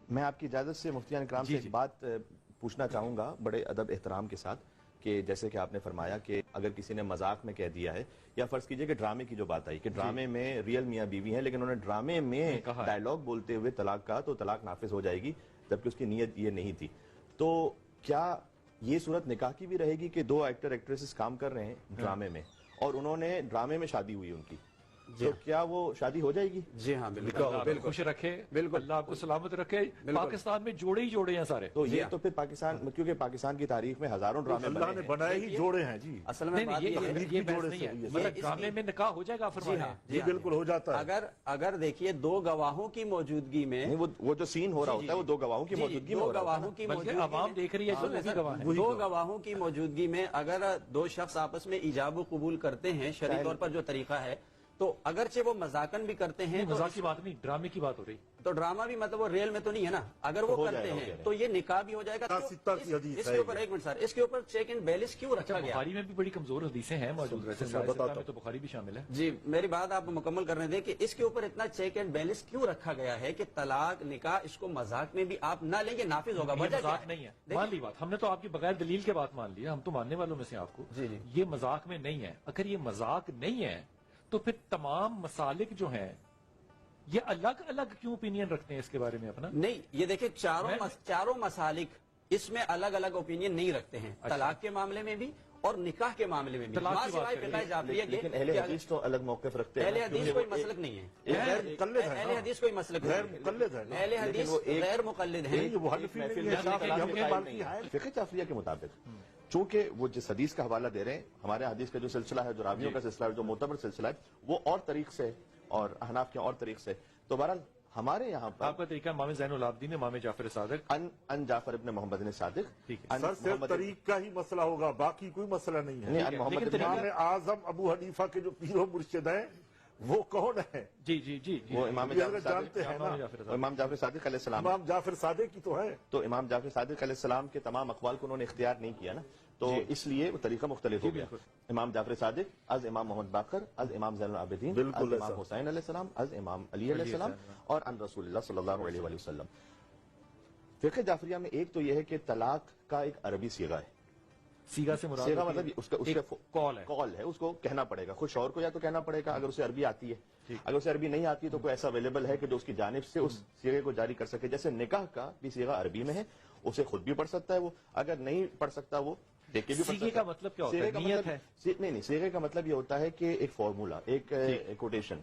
میں آپ کی اجازت سے مفتیان اکرام سے ایک بات پوچھنا چاہوں گا بڑے ادب احترام کے ساتھ کہ جیسے کہ آپ نے فرمایا کہ اگر کسی نے مذاق میں کہہ دیا ہے یا فرض کیجئے کہ ڈرامے کی جو بات آئی کہ ڈرامے میں ریئل میاں بیوی ہیں لیکن انہوں نے ڈرامے میں ڈائیلاگ بولتے ہوئے طلاق کہا تو طلاق نافذ ہو جائے گی جبکہ اس کی نیت یہ نہیں تھی. تو کیا یہ صورت نکاح کی بھی رہے گی کہ دو ایکٹر ایکٹریسز کام کر رہے ہیں ڈرامے میں اور انہوں نے ڈرامے میں شادی ہوئی ان کی تو کیا وہ شادی ہو جائے گی؟ جی ہاں بالکل خوش رکھے بالکل اللہ آپ کو سلامت رکھے. پاکستان میں جوڑے ہی جوڑے ہیں سارے. تو یہ تو پھر پاکستان کیونکہ پاکستان کی تاریخ میں ہزاروں ڈرامے اللہ نے بنائے ہی جوڑے ہیں جی. اصل میں یہ بحث نہیں ہے مطلب ڈرامے میں نکاح ہو جائے گا فرمایا جی بالکل ہو جاتا ہے. اگر دیکھیے دو گواہوں کی موجودگی میں وہ جو سین ہو رہا ہوتا ہے وہ دو گواہوں کی موجودگی میں گواہوں کی بلکہ عوام دیکھ رہی ہے دو گواہوں کی موجودگی میں اگر دو شخص آپس میں ایجاب و قبول کرتے ہیں شرعی طور پر جو طریقہ ہے تو اگرچہ وہ مذاقن بھی کرتے ہیں مذاق کی بات نہیں ڈرامے کی بات ہو رہی تو ڈرامہ بھی مطلب وہ ریل میں تو نہیں ہے نا. اگر وہ کرتے ہیں تو یہ نکاح بھی ہو جائے گا. اس کے اوپر ایک منٹ سر اس کے اوپر چیک اینڈ بیلنس کیوں رکھا گیا؟ بخاری میں بھی بڑی کمزور حدیثیں ہیں موجود تو بخاری بھی شامل ہے. جی میری بات آپ مکمل کرنے دیں کہ اس کے اوپر اتنا چیک اینڈ بیلنس کیوں رکھا گیا ہے کہ طلاق نکاح اس کو مذاق میں بھی آپ نہ لیں گے نافذ ہوگا. مذاق نہیں ہے مان لی بات ہم نے تو آپ کی بغیر دلیل کے بات مان لی ہم تو ماننے والوں میں سے آپ کو. یہ مذاق میں نہیں ہے. اگر یہ مذاق نہیں ہے تو پھر تمام مسالک جو ہیں یہ الگ الگ کیوں اوپینین رکھتے ہیں اس کے بارے میں اپنا؟ نہیں یہ دیکھیں چاروں مسالک اس میں الگ الگ اوپینین نہیں رکھتے ہیں. طلاق کے معاملے میں بھی اور نکاح کے معاملے میں بھی. لیکن اہل حدیث تو الگ موقف رکھتے ہیں. اہل حدیث کوئی مسلک نہیں ہے. اہل حدیث کوئی مسلک نہیں. اہل حدیث غیر مقلد ہیں. فقہ جعفریہ کے مطابق چونکہ وہ جس حدیث کا حوالہ دے رہے ہیں ہمارے حدیث کا جو سلسلہ ہے جو راویوں کا سلسلہ ہے جو معتبر سلسلہ ہے وہ اور طریق سے اور احناف کے اور طریق سے تو بہرحال ہمارے یہاں پر آپ کا طریقہ امام زین العابدین امام جعفر صادق ان جعفر ابن محمد صادق صرف طریق کا ہی مسئلہ ہوگا باقی کوئی مسئلہ نہیں ہے. امام اعظم ابو حنیفہ کے جو پیر و مرشد ہیں وہ کون ہے؟ جی جی جی وہ امام جانتے ہیں امام جعفر صادق علیہ السلام. امام جعفر صادق کی تو ہے. تو امام جعفر صادق علیہ السلام کے تمام اقوال کو انہوں نے اختیار نہیں کیا نا تو اس لیے وہ طریقہ مختلف ہو گیا. امام جعفر صادق از امام محمد باقر از امام زین العابدین از امام حسین علیہ السلام از امام علی علیہ السلام اور ان رسول اللہ صلی اللہ علیہ وآلہ وسلم. فقہ جعفریہ میں ایک تو یہ ہے کہ طلاق کا ایک عربی صیغہ ہے. سیگا سے مراد سیگا مطلب اس کا کال ہے اس کو کہنا پڑے گا. خود شوہر کو یا تو کہنا پڑے گا اگر اسے عربی آتی ہے. اگر اسے عربی نہیں آتی تو کوئی ایسا اویلیبل ہے کہ جو اس کی جانب سے اس سیغے کو جاری کر سکے. جیسے نکاح کا بھی سیغہ عربی میں ہے اسے خود بھی پڑھ سکتا ہے وہ اگر نہیں پڑھ سکتا وہ دیکھ کے بھی پڑھ سکتا ہے. سیغے کا مطلب کیا ہوتا ہے؟ نیت ہے. نہیں سیغے کا مطلب یہ ہوتا ہے کہ ایک فارمولا ایک کوٹیشن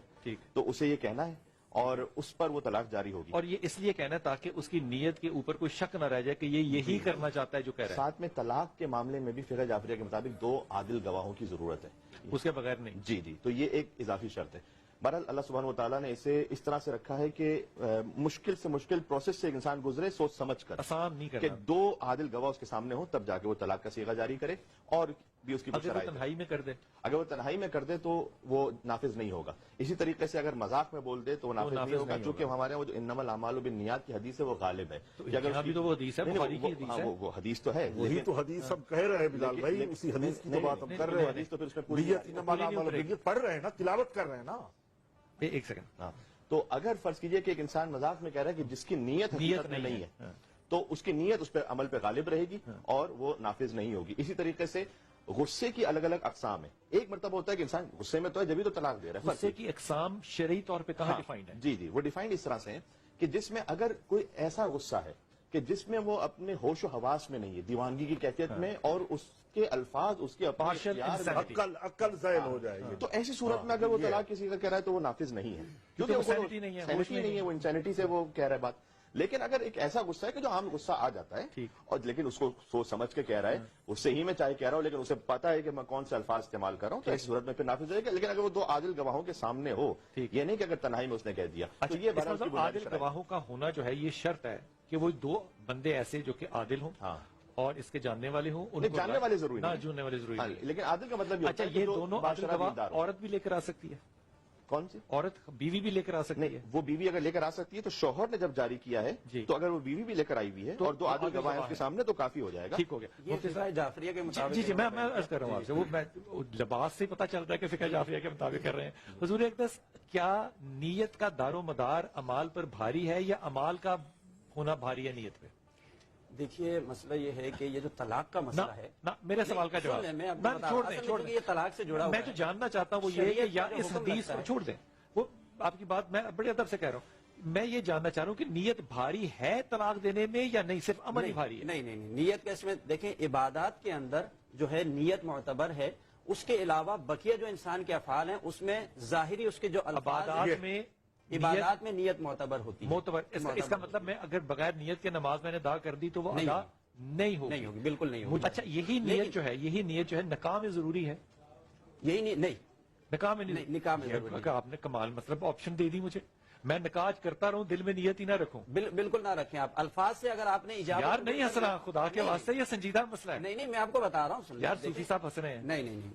تو اسے یہ کہنا ہے اور اس پر وہ طلاق جاری ہوگی. اور یہ اس لیے کہنا ہے تاکہ اس کی نیت کے اوپر کوئی شک نہ رہ جائے کہ یہ یہی کرنا چاہتا ہے جو کہہ رہا ہے. ساتھ میں طلاق کے معاملے میں بھی فقہ جعفریہ کے مطابق دو عادل گواہوں کی ضرورت ہے. اس کے بغیر نہیں. جی تو یہ ایک اضافی شرط ہے. بہرحال اللہ سبحانہ و تعالیٰ نے اسے اس طرح سے رکھا ہے کہ مشکل سے مشکل پروسیس سے ایک انسان گزرے سوچ سمجھ کر آسان نہیں کرنا کہ دو عادل گواہ اس کے سامنے ہوں تب جا کے وہ طلاق کا صیغہ جاری کرے اور بھی اس کی اگر وہ تنہائی میں کر دے اگر وہ تنہائی میں کر دے تو وہ نافذ نہیں ہوگا. اسی طریقے سے اگر مذاق میں بول دے تو وہ نافذ نہیں ہوگا چونکہ ہمارے وہ جو انما الاعمال بالنیات کی حدیث ہے وہ غالب ہے. وہ حدیث ہے وہ حدیث تو ہے وہی تو حدیث ہم کہہ رہے ہیں بلال بھائی اسی حدیث کی تو بات ہم کر رہے ہیں. تو پھر اس میں پوری پڑھ رہے ہیں نا تلاوت کر رہے ہیں نا. ایک سیکنڈ. تو اگر فرض کیجئے کہ ایک انسان مذاق میں کہہ رہا ہے کہ جس کی نیت نہیں ہے تو اس کی نیت اس پہ عمل پہ غالب رہے گی اور وہ نافذ نہیں ہوگی. اسی طریقے سے غصے کی الگ الگ اقسام ہیں. ایک مرتبہ ہوتا ہے کہ انسان غصے میں تو ہے جبھی تو طلاق دے رہا ہے. غصے کی اقسام شرعی طور پہ کہاں ڈیفائنڈ ہے؟ جی وہ ڈیفائنڈ اس طرح سے ہے کہ جس میں اگر کوئی ایسا غصہ ہے کہ جس میں وہ اپنے ہوش و حواس میں نہیں ہے دیوانگی کی کیفیت میں اور اس کے الفاظ اس کے عقل زائل ہو جائے گی تو ایسی صورت میں اگر وہ طلاق کسی کا کہہ رہا ہے تو وہ نافذ نہیں ہے کیونکہ وہ سینٹی نہیں ہے وہ انسینٹی سے وہ کہہ رہا ہے بات. لیکن اگر ایک ایسا غصہ ہے کہ جو عام غصہ آ جاتا ہے اور لیکن اس کو سوچ سمجھ کے کہہ رہا ہے اس سے ہی میں چاہے کہہ رہا ہوں لیکن اسے پتا ہے کہ میں کون سے الفاظ استعمال کر رہا ہوں تو ایسی صورت میں پھر نافذ ہوئے گا. لیکن اگر وہ دو عادل گواہوں کے سامنے ہو یہ نہیں کہ اگر تنہائی میں اس نے کہہ دیا تو یہ عادل گواہوں کا ہونا جو ہے یہ شرط ہے کہ وہ دو بندے ایسے جو کہ عادل ہوں اور اس کے جاننے والے ہوں. جاننے والے ضروری نہ جاننے والے ضروری لیکن عادل کا مطلب اچھا یہ دونوں عادل گواہ عورت بھی لے کر آ سکتی ہے. کون سی عورت بیوی بھی لے کر آ سکتی ہے؟ وہ بیوی اگر لے کر آ سکتی ہے تو شوہر نے جب جاری کیا ہے تو اگر وہ بیوی بھی لے کر آئی ہوئی ہے اور دو عادل گواہ اس کے سامنے تو کافی ہو جائے گا. ٹھیک ہو گیا. فقہ جعفریہ کے مطابق جی میں عرض کر رہا ہوں آپ سے وہ لباس سے پتہ چلتا ہے کہ فقہ جعفریہ کے مطابق کر رہے ہیں. حضور اقدس کیا نیت کا دار و مدار اعمال پر بھاری ہے یا اعمال کا ہونا بھاری ہے نیت پہ؟ دیکھیے مسئلہ یہ ہے کہ یہ جو طلاق کا مسئلہ ہے میرے سوال کا جواب چھوڑ دیں، یہ طلاق سے جڑا ہوا میں جو جاننا چاہتا ہوں وہ یہ ہے کہ یا اس حدیث ہے چھوڑ دیں، وہ آپ کی بات میں بڑے ادب سے کہہ رہا ہوں، میں یہ جاننا چاہ رہا ہوں کہ نیت بھاری ہے طلاق دینے میں یا نہیں، صرف عمل ہی بھاری ہے؟ نہیں، نیت کا اس میں دیکھیں عبادات کے اندر جو ہے نیت معتبر ہے، اس کے علاوہ بقیہ جو انسان کے افعال ہیں اس میں ظاہری اس کے جو عبادات میں نیت معتبر ہوتی ہے، معتبر اس کا مطلب میں اگر بغیر نیت کے نماز میں نے ادا کر دی تو وہ ادا نہیں ہوگی، بالکل نہیں ہوگی۔ اچھا یہی نیت جو ہے نکاح میں ضروری ہے؟ یہی نہیں، نکاح میں نہیں، نکاح میں ضروری ہے۔ آپ نے کمال مطلب آپشن دے دی مجھے، میں نکاح کرتا رہوں دل میں نیت ہی نہ رکھوں؟ بالکل نہ رکھیں آپ، الفاظ سے اگر آپ نے اجابت یار نہیں ہنس رہا، خدا کے واسطے یہ سنجیدہ مسئلہ ہے۔ نہیں میں آپ کو بتا رہا ہوں، یار صوفی صاحب ہنس رہے ہیں۔ نہیں